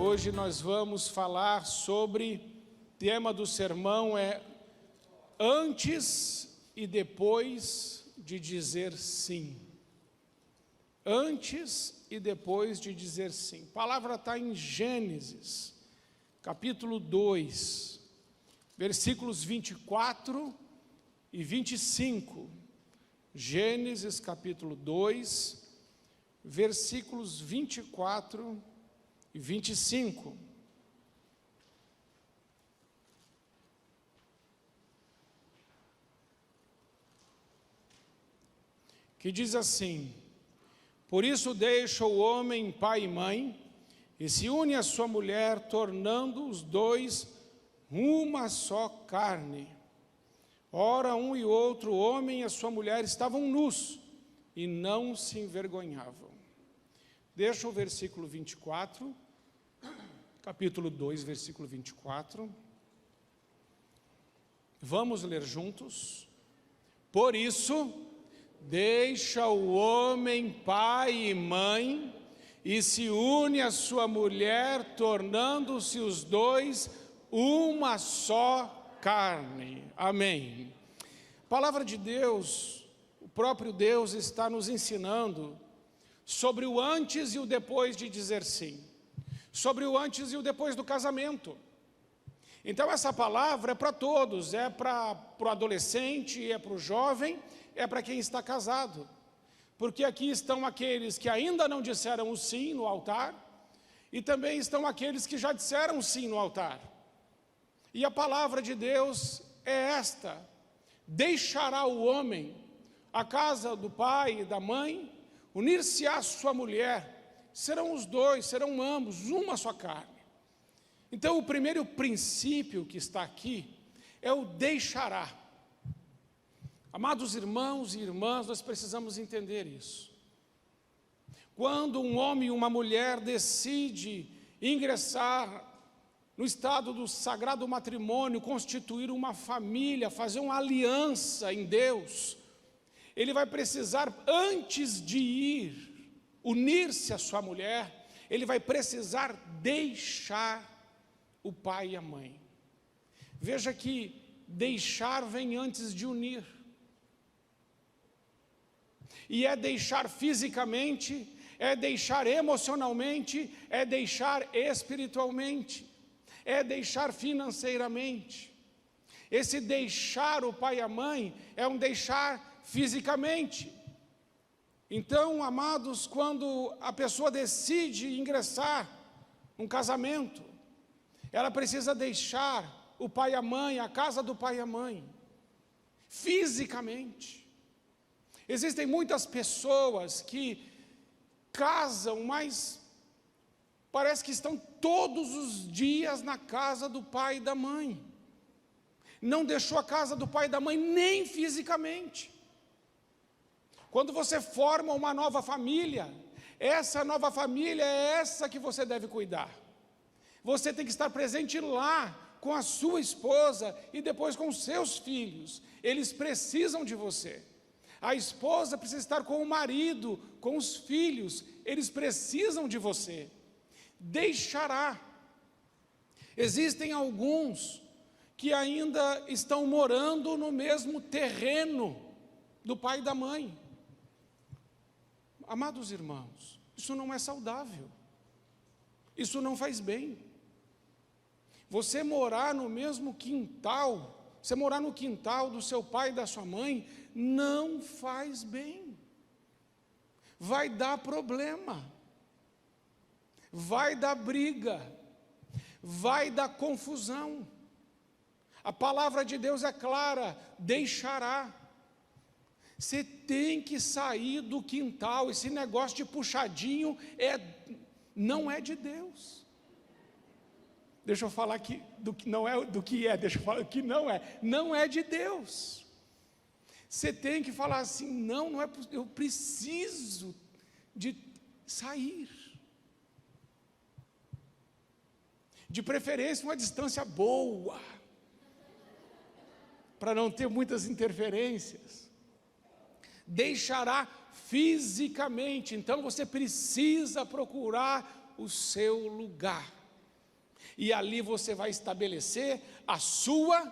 Hoje nós vamos falar sobre, o tema do sermão é antes e depois de dizer sim. Antes e depois de dizer sim. A palavra está em Gênesis, capítulo 2, versículos 24 e 25. Gênesis, capítulo 2, versículos 24 e 25. Que diz assim: por isso deixa o homem pai e mãe, e se une à sua mulher, tornando os dois uma só carne. Ora, um e outro, o homem e a sua mulher, estavam nus, e não se envergonhavam. Deixa o versículo 24, capítulo 2, versículo 24. Vamos ler juntos. Por isso, deixa o homem pai e mãe, e se une à sua mulher, tornando-se os dois uma só carne. Amém. A palavra de Deus, o próprio Deus está nos ensinando sobre o antes e o depois de dizer sim, sobre o antes e o depois do casamento. Então essa palavra é para todos, é para o adolescente, é para o jovem, é para quem está casado, porque aqui estão aqueles que ainda não disseram o sim no altar, e também estão aqueles que já disseram sim no altar. E a palavra de Deus é esta: deixará o homem a casa do pai e da mãe, unir-se à sua mulher, serão os dois, serão ambos uma só carne. Então o primeiro princípio que está aqui é o deixará. Amados irmãos e irmãs, nós precisamos entender isso. Quando um homem e uma mulher decidem ingressar no estado do sagrado matrimônio, constituir uma família, fazer uma aliança em Deus, ele vai precisar, antes de ir, unir-se à sua mulher, ele vai precisar deixar o pai e a mãe. Veja que deixar vem antes de unir. E é deixar fisicamente, é deixar emocionalmente, é deixar espiritualmente, é deixar financeiramente. Esse deixar o pai e a mãe é um deixar fisicamente. Então, amados, quando a pessoa decide ingressar num casamento, ela precisa deixar o pai e a mãe, a casa do pai e a mãe, fisicamente. Existem muitas pessoas que casam, mas parece que estão todos os dias na casa do pai e da mãe. Não deixou a casa do pai e da mãe nem fisicamente. Quando você forma uma nova família, essa nova família é essa que você deve cuidar. Você tem que estar presente lá com a sua esposa e depois com os seus filhos. Eles precisam de você. A esposa precisa estar com o marido, com os filhos. Eles precisam de você. Deixará. Existem alguns que ainda estão morando no mesmo terreno do pai e da mãe. Amados irmãos, isso não é saudável. Isso não faz bem. Você morar no mesmo quintal, você morar no quintal do seu pai e da sua mãe, não faz bem. Vai dar problema. Vai dar briga. Vai dar confusão. A palavra de Deus é clara: deixará. Você tem que sair do quintal. Esse negócio de puxadinho não é de Deus. Deixa eu falar aqui do que não é, do que é, deixa eu falar do que não é de Deus. Você tem que falar assim: não é, eu preciso de sair. De preferência uma distância boa, para não ter muitas interferências. Deixará fisicamente, então você precisa procurar o seu lugar. E ali você vai estabelecer a sua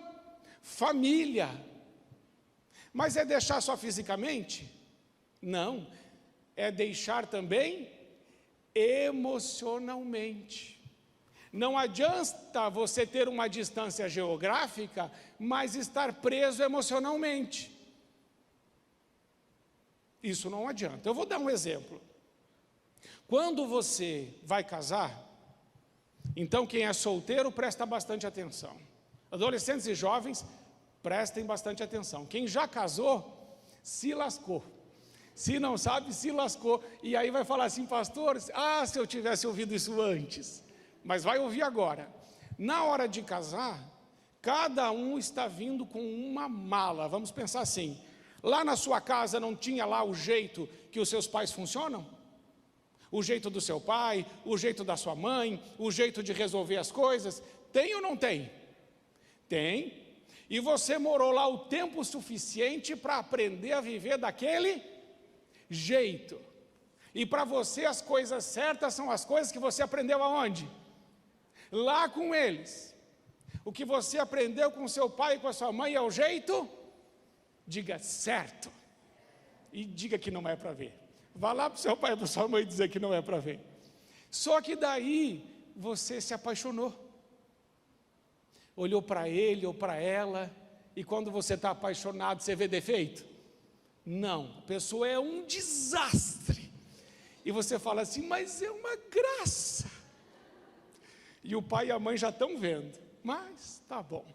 família. Mas é deixar só fisicamente? Não, é deixar também emocionalmente. Não adianta você ter uma distância geográfica, mas estar preso emocionalmente. Isso não adianta. Eu vou dar um exemplo. Quando você vai casar, então quem é solteiro presta bastante atenção. Adolescentes e jovens, prestem bastante atenção. Quem já casou, se lascou. Se não sabe, se lascou. E aí vai falar assim, pastor, se eu tivesse ouvido isso antes. Mas vai ouvir agora. Na hora de casar, cada um está vindo com uma mala. Vamos pensar assim, lá na sua casa não tinha lá o jeito que os seus pais funcionam? O jeito do seu pai, o jeito da sua mãe, o jeito de resolver as coisas? Tem ou não tem? Tem. E você morou lá o tempo suficiente para aprender a viver daquele jeito. E para você as coisas certas são as coisas que você aprendeu aonde? Lá com eles. O que você aprendeu com seu pai e com a sua mãe é o jeito? Diga certo. E diga que não é para ver. Vá lá para o seu pai e para a sua mãe dizer que não é para ver. Só que daí você se apaixonou. Olhou para ele ou para ela, e quando você está apaixonado, você vê defeito? Não, a pessoa é um desastre. E você fala assim, mas é uma graça. E o pai e a mãe já estão vendo, mas tá bom.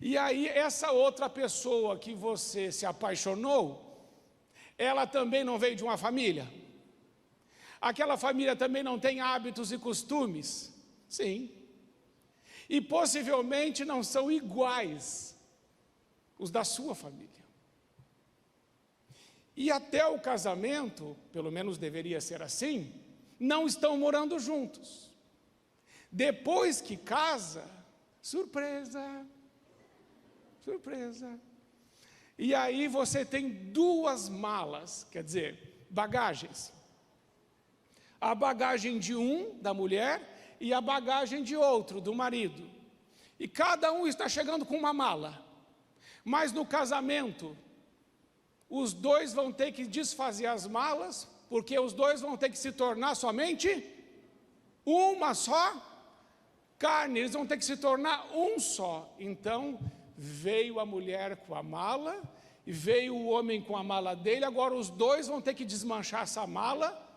E aí essa outra pessoa que você se apaixonou, ela também não veio de uma família? Aquela família também não tem hábitos e costumes? Sim. E possivelmente não são iguais os da sua família. E até o casamento, pelo menos deveria ser assim, não estão morando juntos. Depois que casa, surpresa, surpresa. E aí você tem duas malas, quer dizer, bagagens. A bagagem de um, da mulher, e a bagagem de outro, do marido. E cada um está chegando com uma mala. Mas no casamento, os dois vão ter que desfazer as malas, porque os dois vão ter que se tornar somente uma só carne, eles vão ter que se tornar um só. Então, veio a mulher com a mala, e veio o homem com a mala dele, agora os dois vão ter que desmanchar essa mala,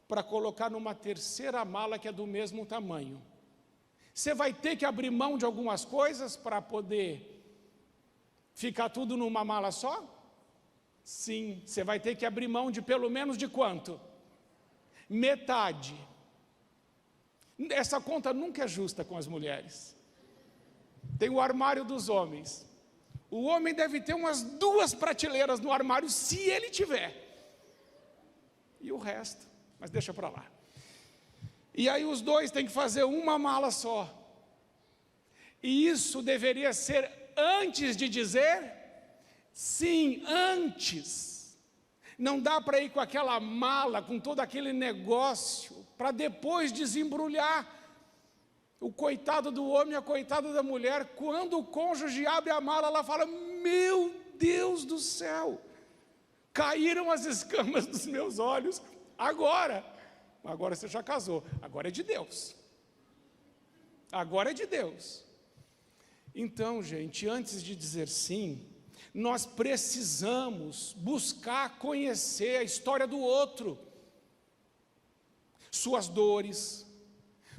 para colocar numa terceira mala que é do mesmo tamanho. Você vai ter que abrir mão de algumas coisas para poder ficar tudo numa mala só? Sim, você vai ter que abrir mão de pelo menos de quanto? Metade. Essa conta nunca é justa com as mulheres. Tem o armário dos homens. O homem deve ter umas 2 prateleiras no armário, se ele tiver. E o resto, mas deixa para lá. E aí os dois têm que fazer uma mala só. E isso deveria ser antes de dizer sim, antes. Não dá para ir com aquela mala, com todo aquele negócio, para depois desembrulhar. O coitado do homem e a coitada da mulher, quando o cônjuge abre a mala, ela fala, meu Deus do céu, caíram as escamas dos meus olhos, agora você já casou, agora é de Deus. Agora é de Deus. Então, gente, antes de dizer sim, nós precisamos buscar conhecer a história do outro, suas dores,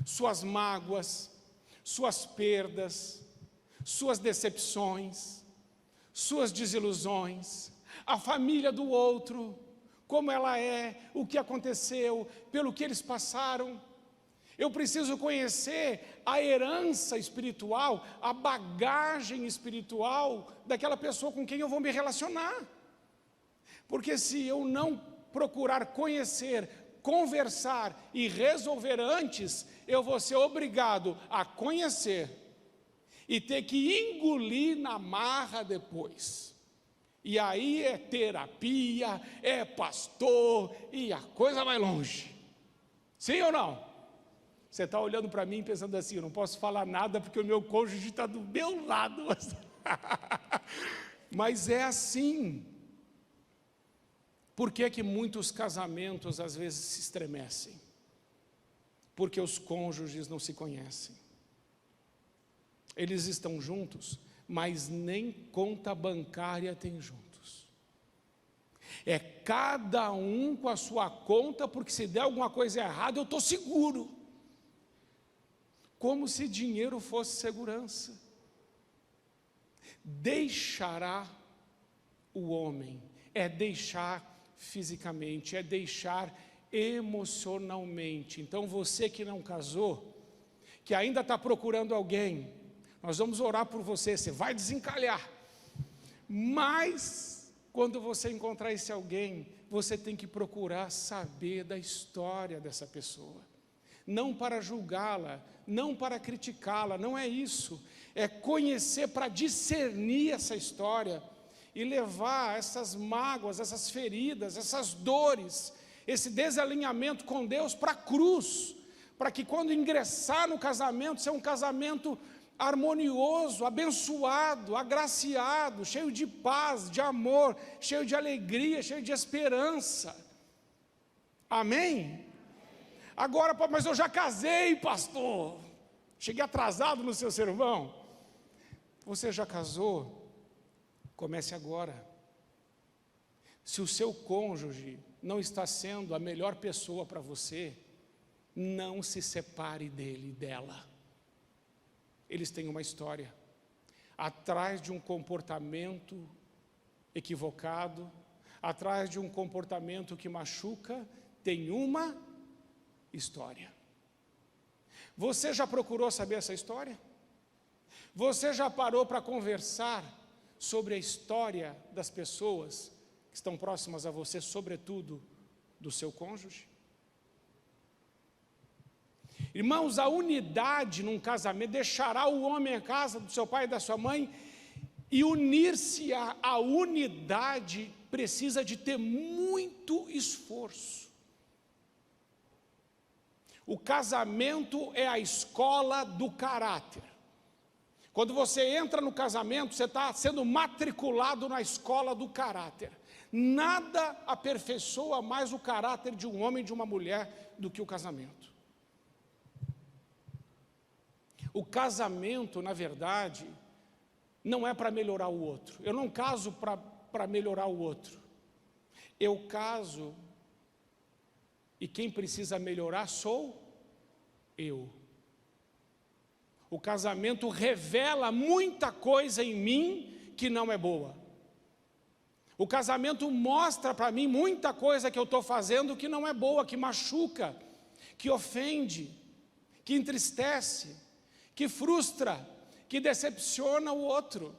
suas mágoas, suas perdas, suas decepções, suas desilusões, a família do outro, como ela é, o que aconteceu, pelo que eles passaram. Eu preciso conhecer a herança espiritual, a bagagem espiritual daquela pessoa com quem eu vou me relacionar. Porque se eu não procurar conhecer, conversar e resolver antes, eu vou ser obrigado a conhecer e ter que engolir na marra depois. E aí é terapia, é pastor e a coisa vai longe. Sim ou não? Você está olhando para mim pensando assim, eu não posso falar nada porque o meu cônjuge está do meu lado. Mas é assim. Por que que muitos casamentos às vezes se estremecem? Porque os cônjuges não se conhecem. Eles estão juntos, mas nem conta bancária tem juntos. É cada um com a sua conta, porque se der alguma coisa errada eu estou seguro. Como se dinheiro fosse segurança. Deixará o homem, é deixar fisicamente, é deixar emocionalmente. Então você que não casou, que ainda está procurando alguém, nós vamos orar por você, você vai desencalhar. Mas, quando você encontrar esse alguém, você tem que procurar saber da história dessa pessoa. Não para julgá-la, não para criticá-la, não é isso. É conhecer para discernir essa história e levar essas mágoas, essas feridas, essas dores, esse desalinhamento com Deus para a cruz, para que quando ingressar no casamento, seja um casamento harmonioso, abençoado, agraciado, cheio de paz, de amor, cheio de alegria, cheio de esperança. Amém? Agora, mas eu já casei, pastor. Cheguei atrasado no seu sermão. Você já casou? Comece agora. Se o seu cônjuge não está sendo a melhor pessoa para você, não se separe dele e dela. Eles têm uma história. Atrás de um comportamento equivocado, atrás de um comportamento que machuca, tem uma história. Você já procurou saber essa história? Você já parou para conversar sobre a história das pessoas que estão próximas a você, sobretudo do seu cônjuge? Irmãos, a unidade num casamento, deixará o homem a casa do seu pai e da sua mãe, e unir-se à unidade precisa de ter muito esforço. O casamento é a escola do caráter. Quando você entra no casamento, você está sendo matriculado na escola do caráter. Nada aperfeiçoa mais o caráter de um homem e de uma mulher do que o casamento. O casamento, na verdade, não é para melhorar o outro. Eu não caso para melhorar o outro. Eu caso e quem precisa melhorar sou eu. O casamento revela muita coisa em mim que não é boa. O casamento mostra para mim muita coisa que eu estou fazendo que não é boa, que machuca, que ofende, que entristece, que frustra, que decepciona o outro.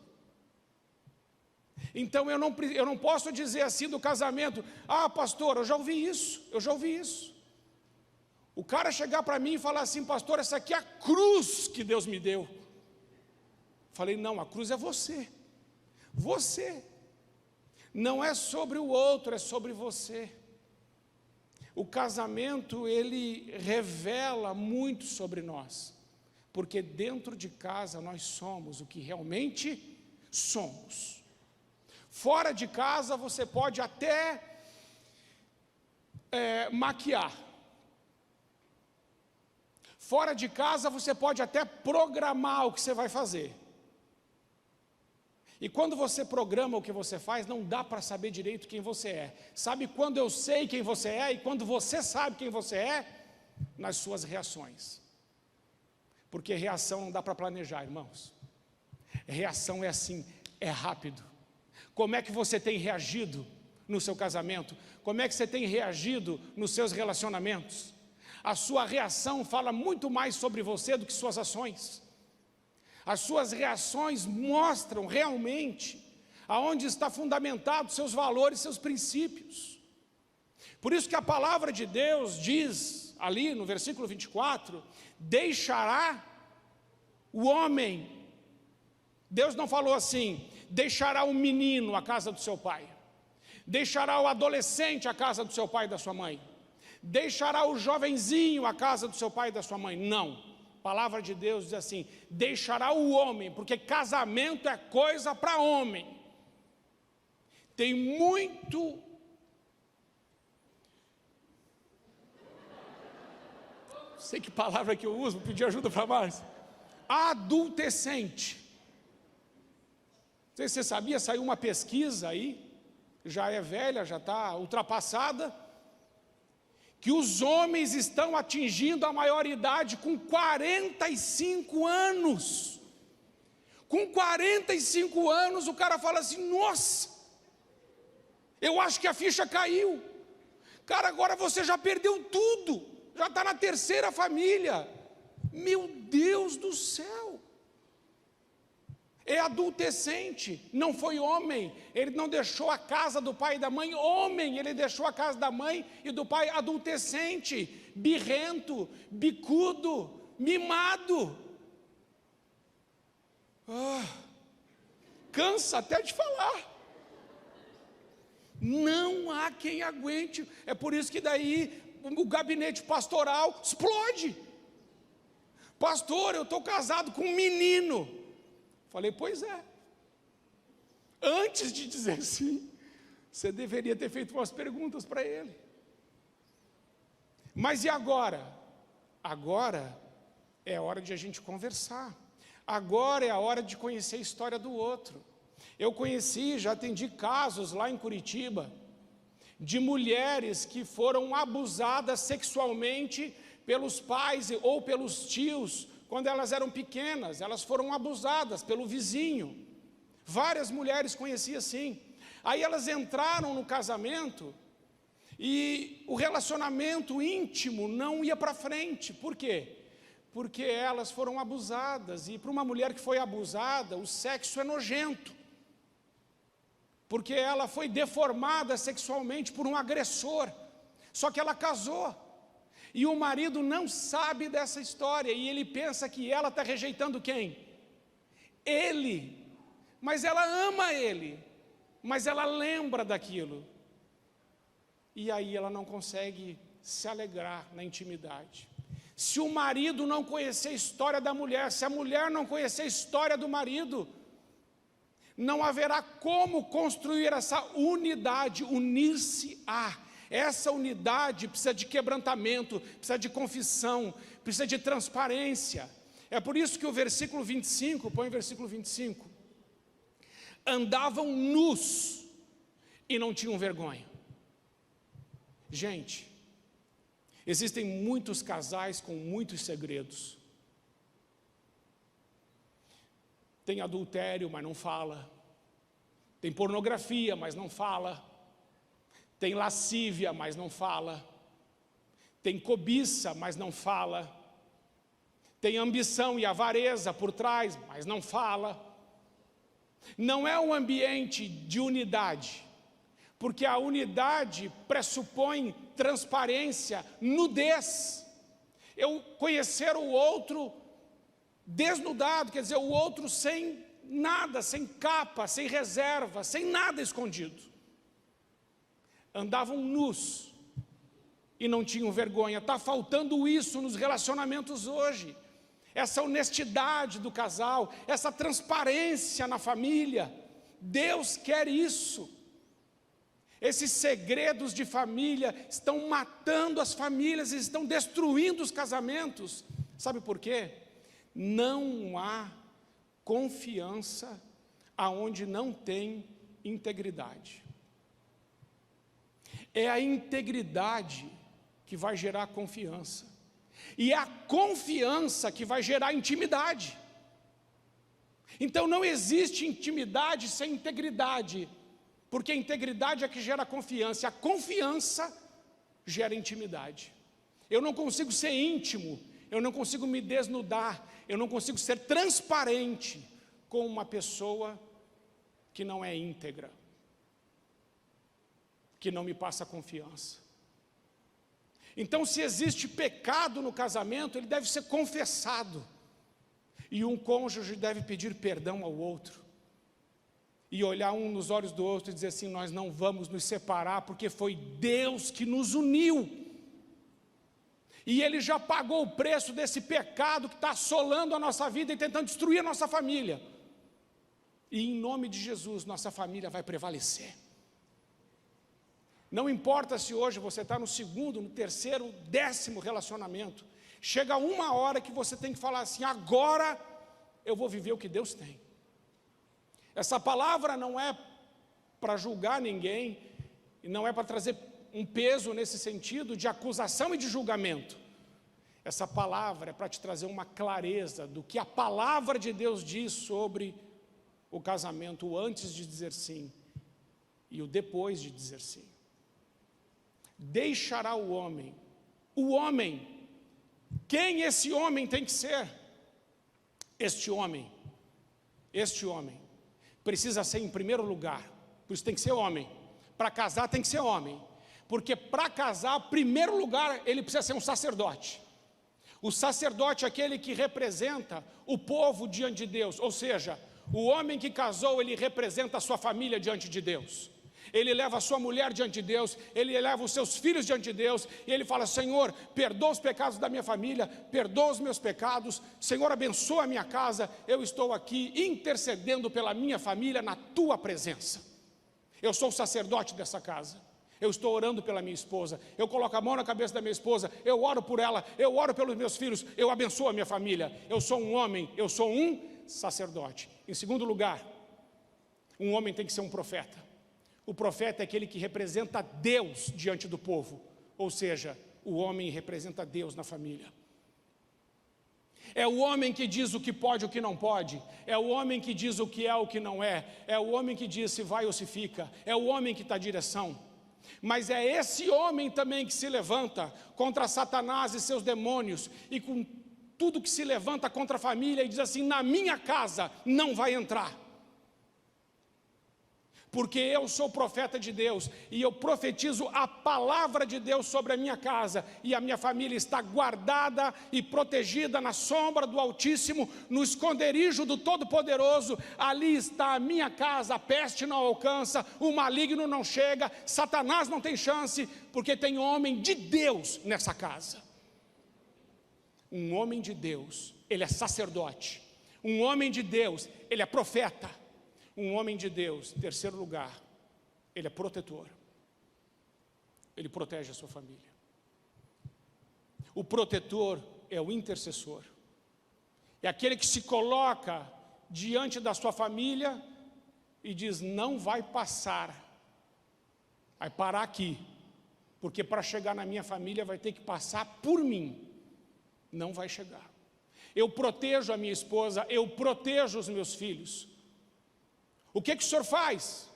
Então eu não posso dizer assim do casamento: ah, pastor, eu já ouvi isso. O cara chegar para mim e falar assim: pastor, essa aqui é a cruz que Deus me deu. Falei: não, a cruz é você. Você. Não é sobre o outro, é sobre você. O casamento, ele revela muito sobre nós. Porque dentro de casa nós somos o que realmente somos. Fora de casa você pode até maquiar. Fora de casa você pode até programar o que você vai fazer. E quando você programa o que você faz, não dá para saber direito quem você é. Sabe quando eu sei quem você é e quando você sabe quem você é? Nas suas reações. Porque reação não dá para planejar, irmãos. Reação é assim, é rápido. Como é que você tem reagido no seu casamento? Como é que você tem reagido nos seus relacionamentos? A sua reação fala muito mais sobre você do que suas ações. As suas reações mostram realmente aonde está fundamentado seus valores, seus princípios. Por isso que a palavra de Deus diz, ali no versículo 24, deixará o homem. Deus não falou assim: deixará o menino a casa do seu pai, deixará o adolescente a casa do seu pai e da sua mãe, Deixará o jovenzinho a casa do seu pai e da sua mãe? Não. A palavra de Deus diz assim: deixará o homem, porque casamento é coisa para homem. Tem muito... sei que palavra que eu uso, vou pedir ajuda para Márcia. Adultescente. Não sei se você sabia, saiu uma pesquisa aí, já é velha, já está ultrapassada, que os homens estão atingindo a maioridade com 45 anos. Com 45 anos o cara fala assim: nossa, eu acho que a ficha caiu. Cara, agora você já perdeu tudo, já está na terceira família. Meu Deus do céu. É adultescente, não foi homem, ele não deixou a casa do pai e da mãe homem, ele deixou a casa da mãe e do pai adultescente, birrento, bicudo, mimado. Cansa até de falar. Não há quem aguente. É por isso que daí o gabinete pastoral explode. Pastor, eu estou casado com um menino. Falei, pois é. Antes de dizer sim, você deveria ter feito umas perguntas para ele. Mas e agora? Agora é a hora de a gente conversar. Agora é a hora de conhecer a história do outro. Eu conheci, já atendi casos lá em Curitiba, de mulheres que foram abusadas sexualmente pelos pais ou pelos tios. Quando elas eram pequenas, elas foram abusadas pelo vizinho. Várias mulheres conheci assim. Aí elas entraram no casamento e o relacionamento íntimo não ia para frente. Por quê? Porque elas foram abusadas. E para uma mulher que foi abusada, o sexo é nojento. Porque ela foi deformada sexualmente por um agressor. Só que ela casou. E o marido não sabe dessa história, e ele pensa que ela está rejeitando quem? Ele. Mas ela ama ele, mas ela lembra daquilo. E aí ela não consegue se alegrar na intimidade. Se o marido não conhecer a história da mulher, se a mulher não conhecer a história do marido, não haverá como construir essa unidade, unir-se-á. Essa unidade precisa de quebrantamento, precisa de confissão, precisa de transparência. É por isso que o versículo 25, põe o versículo 25. Andavam nus e não tinham vergonha. Gente, existem muitos casais com muitos segredos. Tem adultério, mas não fala. Tem pornografia, mas não fala. Tem lascívia, mas não fala. Tem cobiça, mas não fala. Tem ambição e avareza por trás, mas não fala. Não é um ambiente de unidade, porque a unidade pressupõe transparência, nudez. Eu conhecer o outro desnudado, quer dizer, o outro sem nada, sem capa, sem reserva, sem nada escondido. Andavam nus e não tinham vergonha. Está faltando isso nos relacionamentos hoje. Essa honestidade do casal, essa transparência na família. Deus quer isso. Esses segredos de família estão matando as famílias, estão destruindo os casamentos. Sabe por quê? Não há confiança aonde não tem integridade. É a integridade que vai gerar confiança. E é a confiança que vai gerar intimidade. Então não existe intimidade sem integridade, porque a integridade é que gera confiança, e a confiança gera intimidade. Eu não consigo ser íntimo, eu não consigo me desnudar, eu não consigo ser transparente com uma pessoa que não é íntegra, que não me passa confiança. Então, se existe pecado no casamento, ele deve ser confessado. E um cônjuge deve pedir perdão ao outro. E olhar um nos olhos do outro e dizer assim: nós não vamos nos separar, porque foi Deus que nos uniu. E Ele já pagou o preço desse pecado que está assolando a nossa vida e tentando destruir a nossa família. E em nome de Jesus, nossa família vai prevalecer. Não importa se hoje você está no segundo, no terceiro, 10º relacionamento. Chega uma hora que você tem que falar assim: agora eu vou viver o que Deus tem. Essa palavra não é para julgar ninguém, e não é para trazer um peso nesse sentido de acusação e de julgamento. Essa palavra é para te trazer uma clareza do que a palavra de Deus diz sobre o casamento, o antes de dizer sim e o depois de dizer sim. Deixará o homem, quem esse homem tem que ser? Este homem precisa ser em primeiro lugar, por isso tem que ser homem, para casar tem que ser homem, porque para casar, em primeiro lugar, ele precisa ser um sacerdote. O sacerdote é aquele que representa o povo diante de Deus, ou seja, o homem que casou, ele representa a sua família diante de Deus. Ele leva a sua mulher diante de Deus, ele leva os seus filhos diante de Deus, e ele fala: Senhor, perdoa os pecados da minha família, perdoa os meus pecados, Senhor, abençoa a minha casa, eu estou aqui intercedendo pela minha família na tua presença. Eu sou o sacerdote dessa casa, eu estou orando pela minha esposa, eu coloco a mão na cabeça da minha esposa, eu oro por ela, eu oro pelos meus filhos, eu abençoo a minha família, eu sou um homem, eu sou um sacerdote. Em segundo lugar, um homem tem que ser um profeta. O profeta é aquele que representa Deus diante do povo, ou seja, o homem representa Deus na família. É o homem que diz o que pode e o que não pode, é o homem que diz o que é o que não é o homem que diz se vai ou se fica, é o homem que dá direção. Mas é esse homem também que se levanta contra Satanás e seus demônios, e com tudo que se levanta contra a família e diz assim: na minha casa não vai entrar. Porque eu sou profeta de Deus, e eu profetizo a palavra de Deus sobre a minha casa, e a minha família está guardada e protegida na sombra do Altíssimo, no esconderijo do Todo-Poderoso. Ali está a minha casa, a peste não alcança, o maligno não chega, Satanás não tem chance, porque tem homem de Deus nessa casa. Um homem de Deus, ele é sacerdote. Um homem de Deus, ele é profeta. Um homem de Deus, em terceiro lugar, ele é protetor. Ele protege a sua família. O protetor é o intercessor. É aquele que se coloca diante da sua família e diz: não vai passar, vai parar aqui, porque para chegar na minha família vai ter que passar por mim. Não vai chegar. Eu protejo a minha esposa, eu protejo os meus filhos. O que o senhor faz?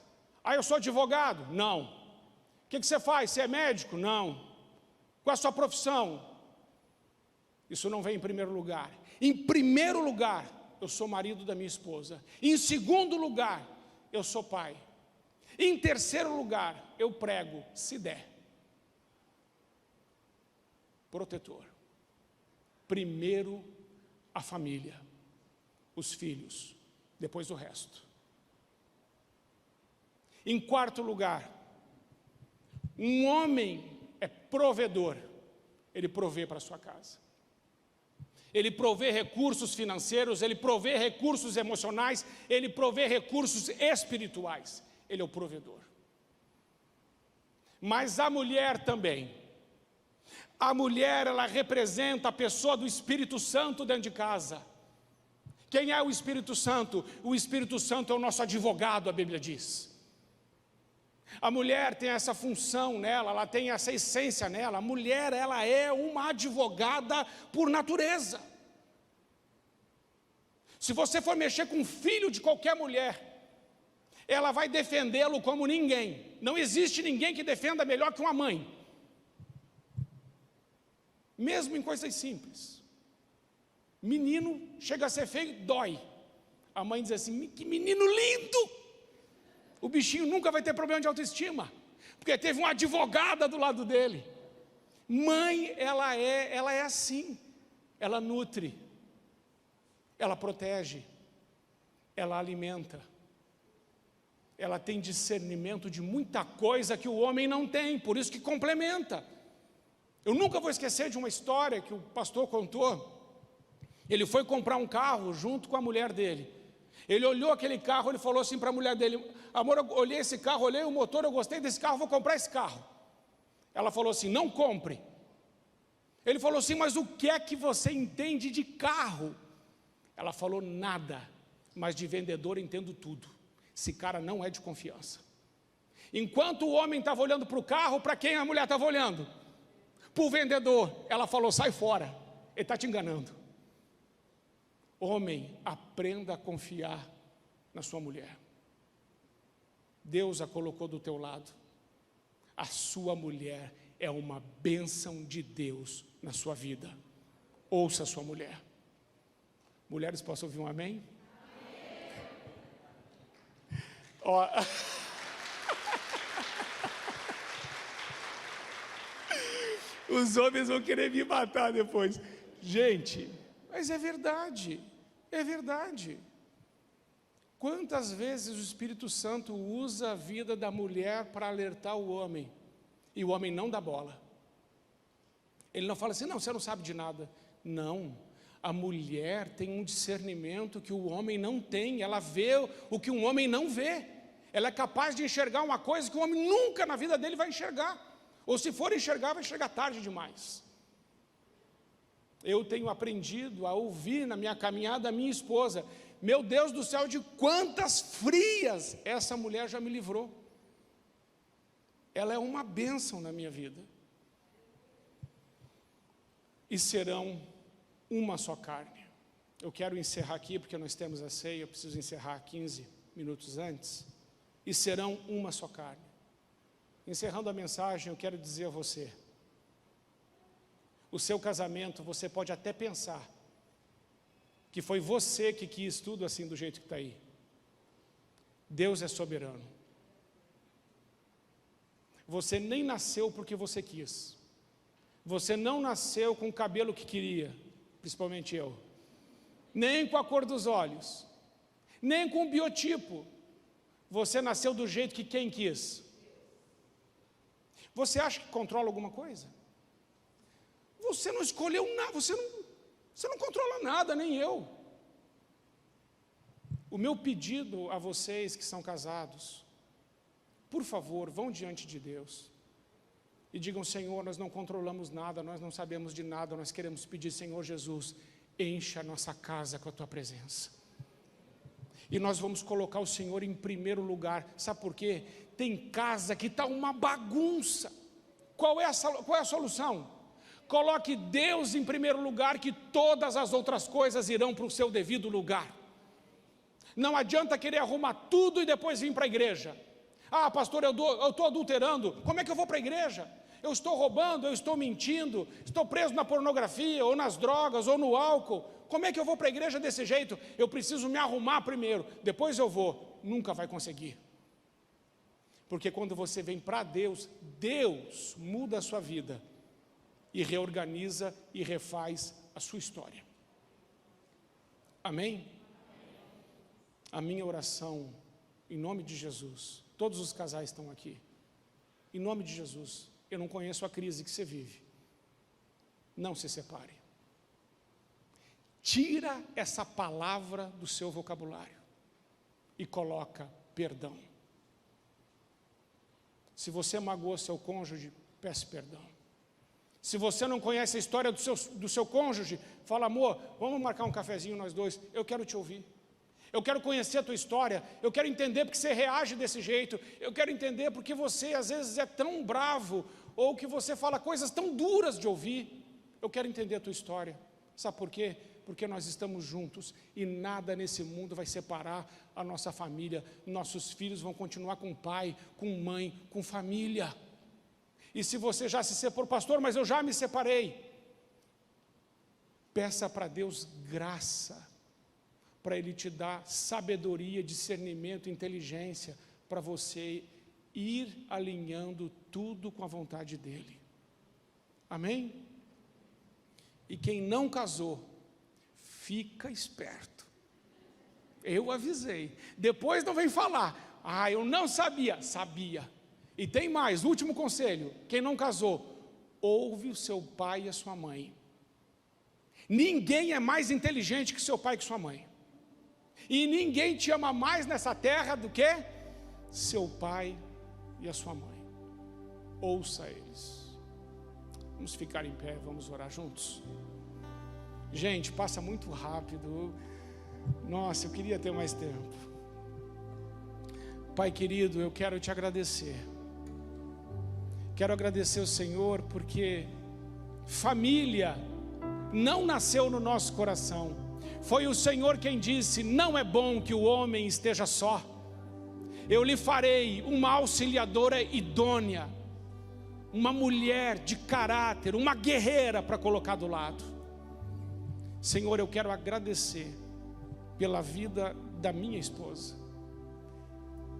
Eu sou advogado? Não. O que você faz? Você é médico? Não. Qual é a sua profissão? Isso não vem em primeiro lugar. Em primeiro lugar, eu sou marido da minha esposa. Em segundo lugar, eu sou pai. Em terceiro lugar, eu prego, se der. Protetor. Primeiro a família, os filhos, depois o resto. Em quarto lugar, um homem é provedor, ele provê para a sua casa. Ele provê recursos financeiros, ele provê recursos emocionais, ele provê recursos espirituais, ele é o provedor. Mas a mulher também. A mulher, ela representa a pessoa do Espírito Santo dentro de casa. Quem é o Espírito Santo? O Espírito Santo é o nosso advogado, a Bíblia diz. A mulher tem essa função nela, ela tem essa essência nela. A mulher, ela é uma advogada por natureza. Se você for mexer com o filho de qualquer mulher, ela vai defendê-lo como ninguém. Não existe ninguém que defenda melhor que uma mãe. Mesmo em coisas simples. Menino chega a ser feio, dói. A mãe diz assim: que menino lindo! O bichinho nunca vai ter problema de autoestima, porque teve uma advogada do lado dele. Mãe, ela é assim. Ela nutre, ela protege, ela alimenta. Ela tem discernimento de muita coisa que o homem não tem, por isso que complementa. Eu nunca vou esquecer de uma história que o pastor contou. Ele foi comprar um carro junto com a mulher dele. Ele olhou aquele carro, ele falou assim para a mulher dele: amor, eu olhei esse carro, olhei o motor, eu gostei desse carro, vou comprar esse carro. Ela falou assim: não compre. Ele falou assim: mas o que é que você entende de carro? Ela falou: nada, mas de vendedor entendo tudo. Esse cara não é de confiança. Enquanto o homem estava olhando para o carro, para quem a mulher estava olhando? Para o vendedor. Ela falou: sai fora, ele está te enganando. Homem, aprenda a confiar na sua mulher. Deus a colocou do teu lado. A sua mulher é uma bênção de Deus na sua vida. Ouça a sua mulher. Mulheres, posso ouvir um amém? Ó. Os homens vão querer me matar depois. Gente, mas é verdade, é verdade. Quantas vezes o Espírito Santo usa a vida da mulher para alertar o homem, e o homem não dá bola. Ele não fala assim: não, você não sabe de nada. Não, a mulher tem um discernimento que o homem não tem. Ela vê o que um homem não vê. Ela é capaz de enxergar uma coisa que o homem nunca na vida dele vai enxergar. Ou se for enxergar, vai enxergar tarde demais. Eu tenho aprendido a ouvir na minha caminhada a minha esposa: meu Deus do céu, de quantas frias essa mulher já me livrou. Ela é uma bênção na minha vida. E serão uma só carne. Eu quero encerrar aqui, porque nós temos a ceia, eu preciso encerrar 15 minutos antes. E serão uma só carne. Encerrando a mensagem, eu quero dizer a você: o seu casamento, você pode até pensar que foi você que quis tudo assim do jeito que está aí. Deus é soberano. Você nem nasceu porque você quis. Você não nasceu com o cabelo que queria, principalmente eu. Nem com a cor dos olhos. Nem com o biotipo. Você nasceu do jeito que quem quis. Você acha que controla alguma coisa? Você não escolheu nada, você não controla nada, nem eu. O meu pedido a vocês que são casados: por favor, vão diante de Deus e digam: Senhor, nós não controlamos nada, nós não sabemos de nada, nós queremos pedir: Senhor Jesus, encha a nossa casa com a Tua presença. E nós vamos colocar o Senhor em primeiro lugar. Sabe por quê? Tem casa que está uma bagunça. Qual é a solução? Coloque Deus em primeiro lugar, que todas as outras coisas irão para o seu devido lugar. Não adianta querer arrumar tudo e depois vir para a igreja. Ah, pastor, eu estou adulterando, como é que eu vou para a igreja? Eu estou roubando, eu estou mentindo, estou preso na pornografia, ou nas drogas, ou no álcool. Como é que eu vou para a igreja desse jeito? Eu preciso me arrumar primeiro, depois eu vou. Nunca vai conseguir. Porque quando você vem para Deus, Deus muda a sua vida e reorganiza e refaz a sua história. Amém? A minha oração, em nome de Jesus, todos os casais estão aqui, em nome de Jesus. Eu não conheço a crise que você vive. Não se separe. Tira essa palavra do seu vocabulário e coloca perdão. Se você magoou seu cônjuge, peça perdão. Se você não conhece a história do seu cônjuge, fala: amor, vamos marcar um cafezinho nós dois, eu quero te ouvir. Eu quero conhecer a tua história, eu quero entender porque você reage desse jeito, eu quero entender porque você às vezes é tão bravo, ou que você fala coisas tão duras de ouvir. Eu quero entender a tua história. Sabe por quê? Porque nós estamos juntos e nada nesse mundo vai separar a nossa família. Nossos filhos vão continuar com pai, com mãe, com família. E se você já se separou: pastor, mas eu já me separei. Peça para Deus graça, para Ele te dar sabedoria, discernimento, inteligência, para você ir alinhando tudo com a vontade dEle. Amém? E quem não casou, fica esperto. Eu avisei. Depois não vem falar: ah, eu não sabia. Sabia. E tem mais, último conselho: quem não casou, ouve o seu pai e a sua mãe. Ninguém é mais inteligente que seu pai e que sua mãe. E ninguém te ama mais nessa terra do que seu pai e a sua mãe. Ouça eles. Vamos ficar em pé, vamos orar juntos. Gente, passa muito rápido. Nossa, eu queria ter mais tempo. Pai querido, eu quero te agradecer. Quero agradecer ao Senhor porque família não nasceu no nosso coração. Foi o Senhor quem disse: não é bom que o homem esteja só. Eu lhe farei uma auxiliadora idônea, uma mulher de caráter, uma guerreira para colocar do lado. Senhor, eu quero agradecer pela vida da minha esposa.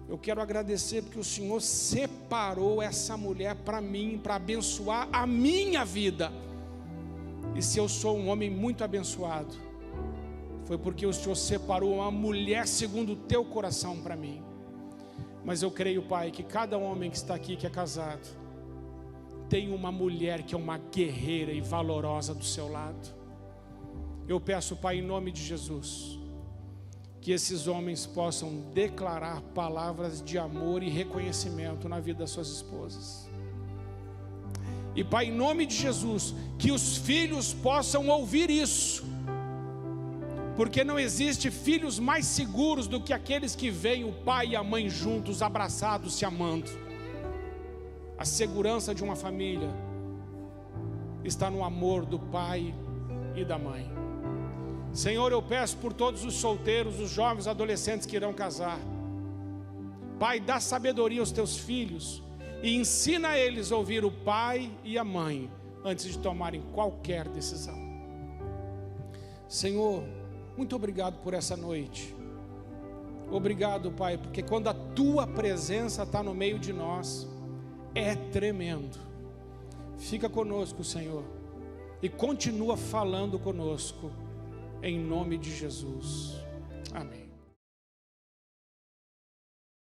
Eu quero agradecer porque o Senhor separou essa mulher para mim, para abençoar a minha vida. E se eu sou um homem muito abençoado, foi porque o Senhor separou uma mulher segundo o teu coração para mim. Mas eu creio, Pai, que cada homem que está aqui, que é casado, tem uma mulher que é uma guerreira e valorosa do seu lado. Eu peço, Pai, em nome de Jesus, que esses homens possam declarar palavras de amor e reconhecimento na vida das suas esposas. E Pai, em nome de Jesus, que os filhos possam ouvir isso, porque não existe filhos mais seguros do que aqueles que veem o pai e a mãe juntos, abraçados, se amando. A segurança de uma família está no amor do pai e da mãe. Senhor, eu peço por todos os solteiros, os jovens, adolescentes que irão casar. Pai, dá sabedoria aos teus filhos e ensina eles a ouvir o pai e a mãe antes de tomarem qualquer decisão. Senhor, muito obrigado por essa noite. Obrigado, Pai, porque quando a tua presença está no meio de nós, é tremendo. Fica conosco, Senhor, e continua falando conosco, em nome de Jesus. Amém.